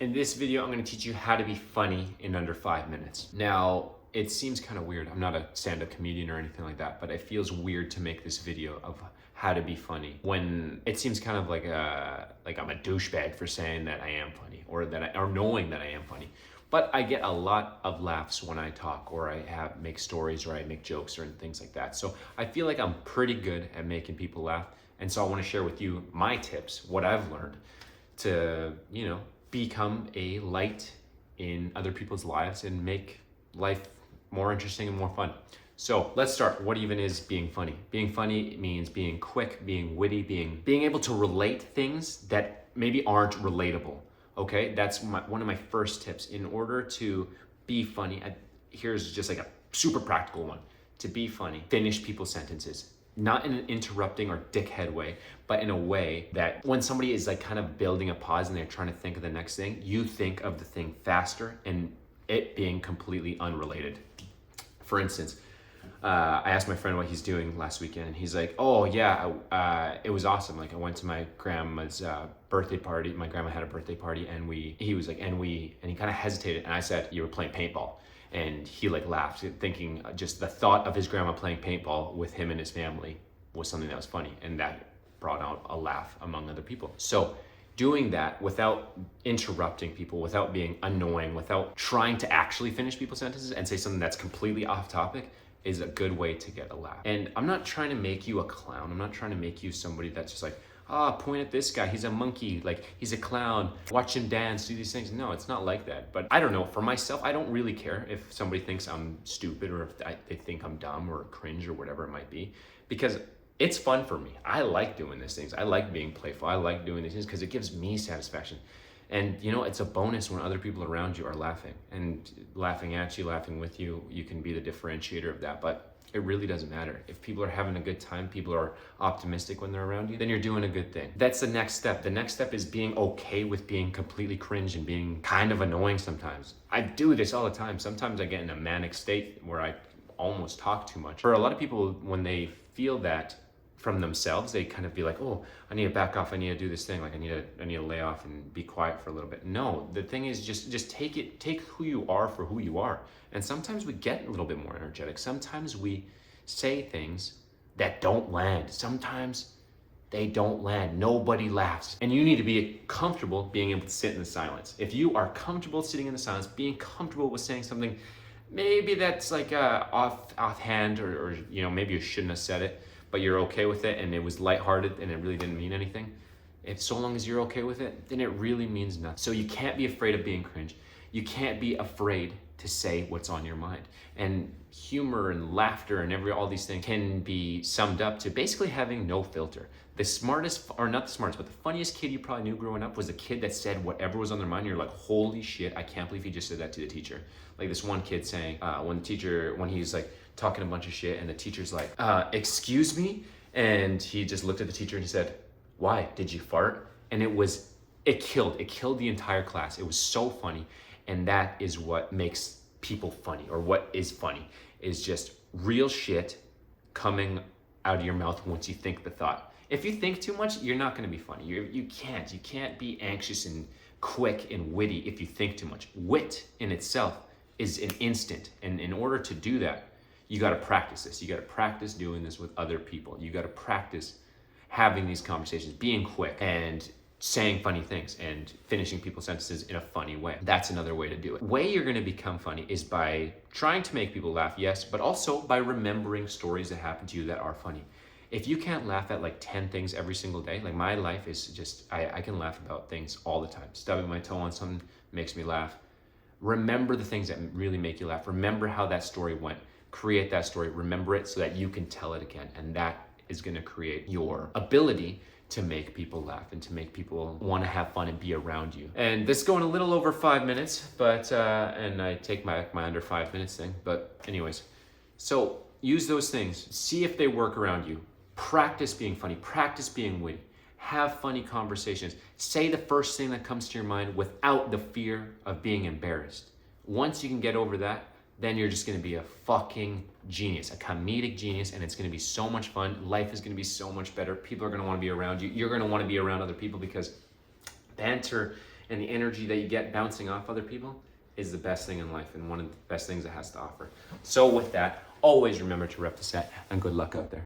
In this video, I'm going to teach you how to be funny in under 5 minutes. Now, it seems kind of weird. I'm not a stand-up comedian or anything like that, but it feels weird to make this video of how to be funny when it seems kind of like I'm a douchebag for saying that I am funny or knowing that I am funny. But I get a lot of laughs when I talk or I make stories or I make jokes or things like that. So I feel like I'm pretty good at making people laugh. And so I want to share with you my tips, what I've learned to, become a light in other people's lives and make life more interesting and more fun. So let's start. What even is being funny? Being funny means being quick, being witty, being able to relate things that maybe aren't relatable. Okay, that's one of my first tips. In order to be funny, here's just like a super practical one. To be funny, finish people's sentences. Not in an interrupting or dickhead way, but in a way that when somebody is like kind of building a pause and they're trying to think of the next thing, you think of the thing faster and it being completely unrelated. For instance, I asked my friend what he's doing last weekend and he's like, oh yeah, it was awesome. Like I went to my grandma's birthday party. My grandma had a birthday party and he was like, and he kind of hesitated. And I said, you were playing paintball. And he like laughed, thinking just the thought of his grandma playing paintball with him and his family was something that was funny. And that brought out a laugh among other people. So doing that without interrupting people, without being annoying, without trying to actually finish people's sentences and say something that's completely off topic is a good way to get a laugh. And I'm not trying to make you a clown. I'm not trying to make you somebody that's just like, point at this guy, he's a monkey, like he's a clown, watch him dance, do these things. No, it's not like that. But I don't know, for myself, I don't really care if somebody thinks I'm stupid or if they think I'm dumb or cringe or whatever it might be, because it's fun for me. I like doing these things. I like being playful. I like doing these things because it gives me satisfaction. And it's a bonus when other people around you are laughing and laughing at you, laughing with you. You can be the differentiator of that. But it really doesn't matter. If people are having a good time, people are optimistic when they're around you, then you're doing a good thing. That's the next step. The next step is being okay with being completely cringe and being kind of annoying sometimes. I do this all the time. Sometimes I get in a manic state where I almost talk too much. For a lot of people, when they feel that from themselves, they kind of be like, oh, I need to back off. I need to do this thing. Like I need to lay off and be quiet for a little bit. No, the thing is just take who you are for who you are. And sometimes we get a little bit more energetic. Sometimes we say things that don't land. Sometimes they don't land. Nobody laughs. And you need to be comfortable being able to sit in the silence. If you are comfortable sitting in the silence, being comfortable with saying something, maybe that's like offhand or maybe you shouldn't have said it, but you're okay with it and it was lighthearted and it really didn't mean anything. If so long as you're okay with it, then it really means nothing. So you can't be afraid of being cringe. You can't be afraid to say what's on your mind. And humor and laughter and all these things can be summed up to basically having no filter. The smartest, or not the smartest, but the funniest kid you probably knew growing up was the kid that said whatever was on their mind. You're like, holy shit, I can't believe he just said that to the teacher. Like this one kid saying, when he's like talking a bunch of shit and the teacher's like, excuse me? And he just looked at the teacher and he said, why, did you fart? And it killed the entire class. It was so funny. And that is what makes people funny, or what is funny, is just real shit coming out of your mouth once you think the thought. If you think too much, you're not going to be funny. You can't be anxious and quick and witty if you think too much. Wit in itself is an instant. And in order to do that, you got to practice this. You got to practice doing this with other people. You got to practice having these conversations, being quick and saying funny things and finishing people's sentences in a funny way. That's another way to do it. The way you're going to become funny is by trying to make people laugh, yes, but also by remembering stories that happen to you that are funny. If you can't laugh at like 10 things every single day, like my life is just, I can laugh about things all the time. Stubbing my toe on something makes me laugh. Remember the things that really make you laugh. Remember how that story went. Create that story, remember it so that you can tell it again. And that is going to create your ability to make people laugh and to make people want to have fun and be around you. And this is going a little over 5 minutes, but and I take my under 5 minutes thing. But anyways, so use those things. See if they work around you. Practice being funny. Practice being witty. Have funny conversations. Say the first thing that comes to your mind without the fear of being embarrassed. Once you can get over that, then you're just gonna be a fucking genius, a comedic genius, and it's gonna be so much fun. Life is gonna be so much better. People are gonna wanna be around you. You're gonna wanna be around other people because banter and the energy that you get bouncing off other people is the best thing in life and one of the best things it has to offer. So with that, always remember to rep the set, and good luck out there.